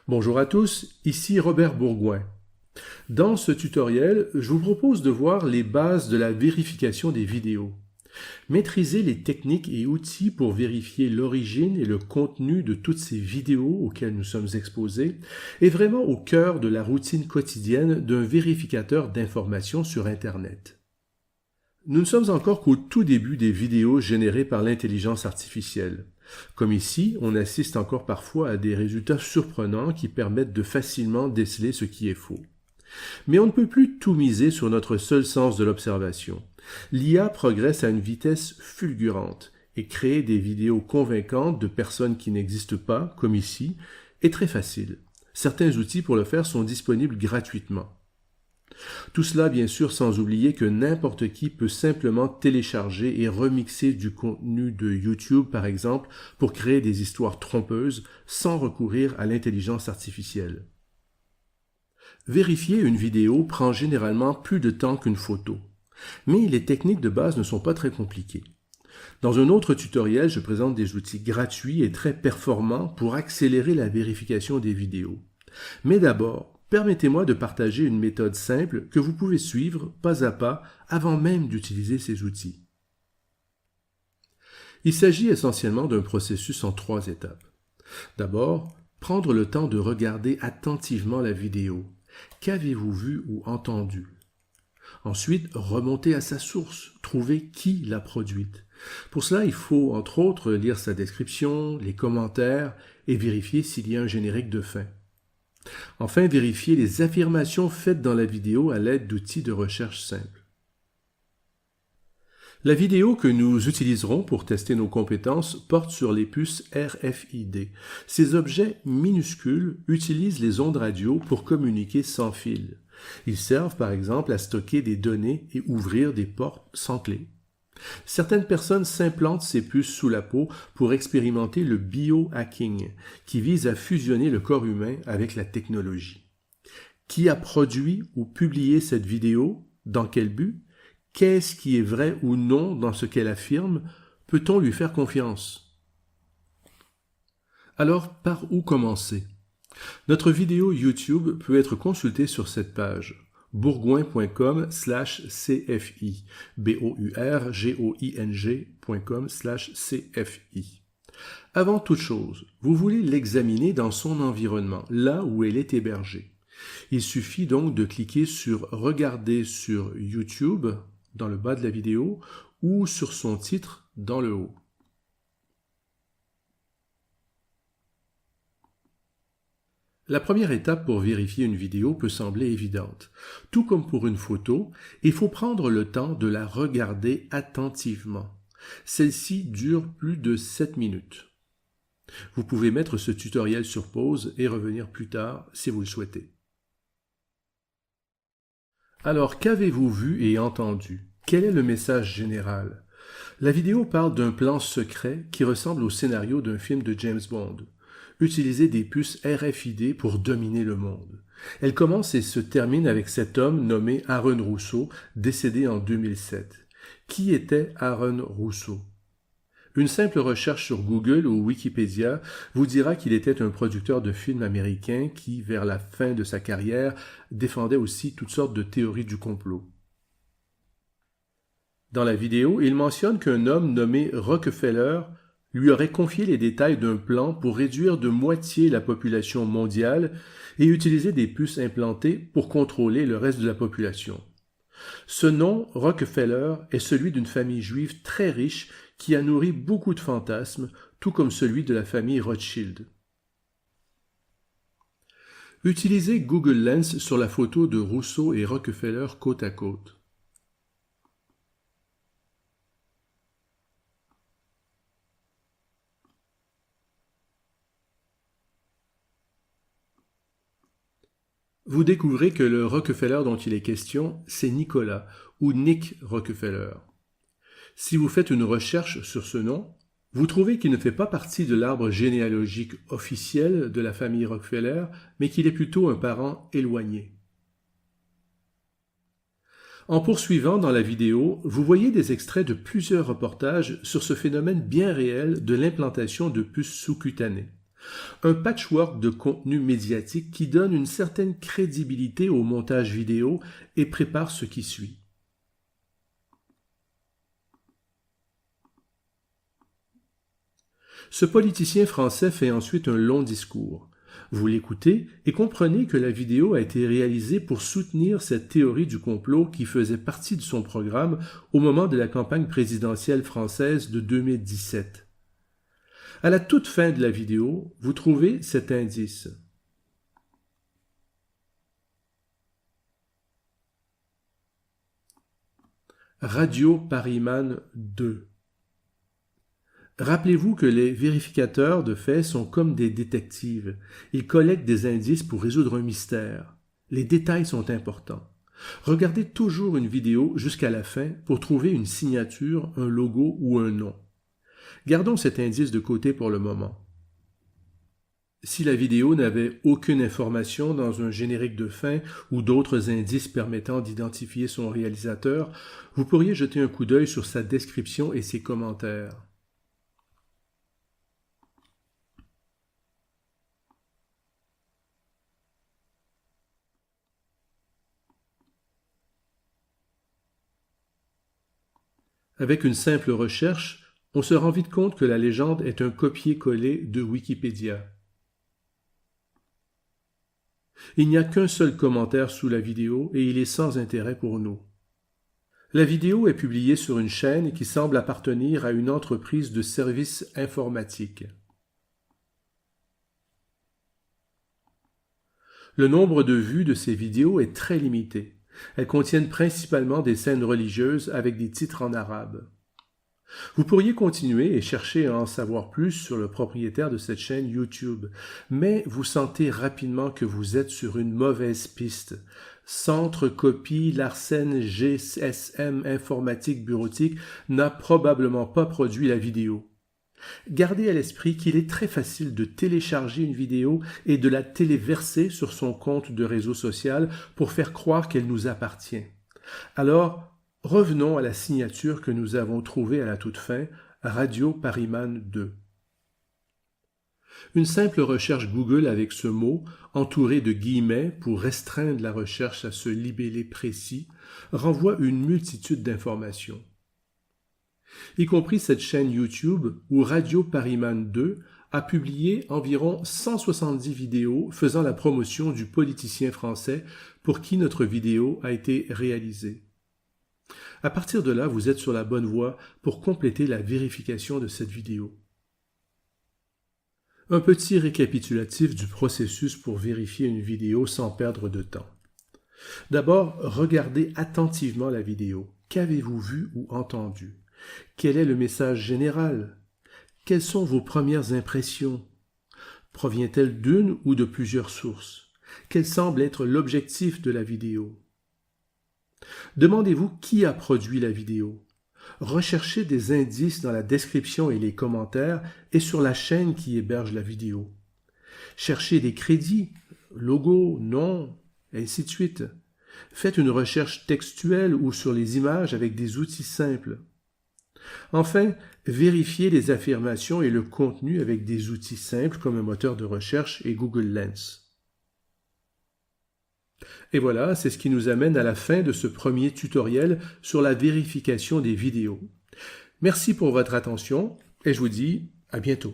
Bonjour à tous, ici Robert Bourgoin. Dans ce tutoriel, je vous propose de voir les bases de la vérification des vidéos. Maîtriser les techniques et outils pour vérifier l'origine et le contenu de toutes ces vidéos auxquelles nous sommes exposés est vraiment au cœur de la routine quotidienne d'un vérificateur d'informations sur Internet. Nous ne sommes encore qu'au tout début des vidéos générées par l'intelligence artificielle. Comme ici, on assiste encore parfois à des résultats surprenants qui permettent de facilement déceler ce qui est faux. Mais on ne peut plus tout miser sur notre seul sens de l'observation. L'IA progresse à une vitesse fulgurante et créer des vidéos convaincantes de personnes qui n'existent pas, comme ici, est très facile. Certains outils pour le faire sont disponibles gratuitement. Tout cela, bien sûr, sans oublier que n'importe qui peut simplement télécharger et remixer du contenu de YouTube, par exemple, pour créer des histoires trompeuses sans recourir à l'intelligence artificielle. Vérifier une vidéo prend généralement plus de temps qu'une photo, mais les techniques de base ne sont pas très compliquées. Dans un autre tutoriel, je présente des outils gratuits et très performants pour accélérer la vérification des vidéos. Mais d'abord, permettez-moi de partager une méthode simple que vous pouvez suivre pas à pas avant même d'utiliser ces outils. Il s'agit essentiellement d'un processus en 3 étapes. D'abord, prendre le temps de regarder attentivement la vidéo. Qu'avez-vous vu ou entendu? Ensuite, remonter à sa source, trouver qui l'a produite. Pour cela, il faut entre autres lire sa description, les commentaires et vérifier s'il y a un générique de fin. Enfin, vérifier les affirmations faites dans la vidéo à l'aide d'outils de recherche simples. La vidéo que nous utiliserons pour tester nos compétences porte sur les puces RFID. Ces objets minuscules utilisent les ondes radio pour communiquer sans fil. Ils servent par exemple à stocker des données et ouvrir des portes sans clé. Certaines personnes s'implantent ces puces sous la peau pour expérimenter le biohacking, qui vise à fusionner le corps humain avec la technologie. Qui a produit ou publié cette vidéo? Dans quel but? Qu'est-ce qui est vrai ou non dans ce qu'elle affirme? Peut-on lui faire confiance? Alors, par où commencer? Notre vidéo YouTube peut être consultée sur cette page. bourgoin.com/cfi, bourgoing.com/cfi. Avant toute chose, vous voulez l'examiner dans son environnement, là où elle est hébergée. Il suffit donc de cliquer sur « Regarder sur YouTube » dans le bas de la vidéo ou sur son titre dans le haut. La première étape pour vérifier une vidéo peut sembler évidente. Tout comme pour une photo, il faut prendre le temps de la regarder attentivement. Celle-ci dure plus de 7 minutes. Vous pouvez mettre ce tutoriel sur pause et revenir plus tard si vous le souhaitez. Alors, qu'avez-vous vu et entendu? Quel est le message général? La vidéo parle d'un plan secret qui ressemble au scénario d'un film de James Bond. Utiliser des puces RFID pour dominer le monde. Elle commence et se termine avec cet homme nommé Aaron Russo, décédé en 2007. Qui était Aaron Russo? Une simple recherche sur Google ou Wikipédia vous dira qu'il était un producteur de films américain qui, vers la fin de sa carrière, défendait aussi toutes sortes de théories du complot. Dans la vidéo, il mentionne qu'un homme nommé Rockefeller lui aurait confié les détails d'un plan pour réduire de moitié la population mondiale et utiliser des puces implantées pour contrôler le reste de la population. Ce nom, Rockefeller, est celui d'une famille juive très riche qui a nourri beaucoup de fantasmes, tout comme celui de la famille Rothschild. Utilisez Google Lens sur la photo de Russo et Rockefeller côte à côte. Vous découvrez que le Rockefeller dont il est question, c'est Nicolas, ou Nick Rockefeller. Si vous faites une recherche sur ce nom, vous trouvez qu'il ne fait pas partie de l'arbre généalogique officiel de la famille Rockefeller, mais qu'il est plutôt un parent éloigné. En poursuivant dans la vidéo, vous voyez des extraits de plusieurs reportages sur ce phénomène bien réel de l'implantation de puces sous-cutanées. Un patchwork de contenu médiatique qui donne une certaine crédibilité au montage vidéo et prépare ce qui suit. Ce politicien français fait ensuite un long discours. Vous l'écoutez et comprenez que la vidéo a été réalisée pour soutenir cette théorie du complot qui faisait partie de son programme au moment de la campagne présidentielle française de 2017. À la toute fin de la vidéo, vous trouvez cet indice. Radio Paris-Man 2. Rappelez-vous que les vérificateurs de faits sont comme des détectives. Ils collectent des indices pour résoudre un mystère. Les détails sont importants. Regardez toujours une vidéo jusqu'à la fin pour trouver une signature, un logo ou un nom. Gardons cet indice de côté pour le moment. Si la vidéo n'avait aucune information dans un générique de fin ou d'autres indices permettant d'identifier son réalisateur, vous pourriez jeter un coup d'œil sur sa description et ses commentaires. Avec une simple recherche, on se rend vite compte que la légende est un copier-coller de Wikipédia. Il n'y a qu'un seul commentaire sous la vidéo et il est sans intérêt pour nous. La vidéo est publiée sur une chaîne qui semble appartenir à une entreprise de services informatiques. Le nombre de vues de ces vidéos est très limité. Elles contiennent principalement des scènes religieuses avec des titres en arabe. Vous pourriez continuer et chercher à en savoir plus sur le propriétaire de cette chaîne YouTube, mais vous sentez rapidement que vous êtes sur une mauvaise piste. Centre Copie Larsen GSM Informatique Bureautique n'a probablement pas produit la vidéo. Gardez à l'esprit qu'il est très facile de télécharger une vidéo et de la téléverser sur son compte de réseau social pour faire croire qu'elle nous appartient. Alors, revenons à la signature que nous avons trouvée à la toute fin, Radio Paris-Man 2. Une simple recherche Google avec ce mot, entouré de guillemets pour restreindre la recherche à ce libellé précis, renvoie une multitude d'informations. Y compris cette chaîne YouTube où Radio Paris-Man 2 a publié environ 170 vidéos faisant la promotion du politicien français pour qui notre vidéo a été réalisée. À partir de là, vous êtes sur la bonne voie pour compléter la vérification de cette vidéo. Un petit récapitulatif du processus pour vérifier une vidéo sans perdre de temps. D'abord, regardez attentivement la vidéo. Qu'avez-vous vu ou entendu? Quel est le message général? Quelles sont vos premières impressions? Provient-elle d'une ou de plusieurs sources? Quel semble être l'objectif de la vidéo? Demandez-vous qui a produit la vidéo. Recherchez des indices dans la description et les commentaires et sur la chaîne qui héberge la vidéo. Cherchez des crédits, logos, noms, et ainsi de suite. Faites une recherche textuelle ou sur les images avec des outils simples. Enfin, vérifiez les affirmations et le contenu avec des outils simples comme un moteur de recherche et Google Lens. Et voilà, c'est ce qui nous amène à la fin de ce premier tutoriel sur la vérification des vidéos. Merci pour votre attention et je vous dis à bientôt.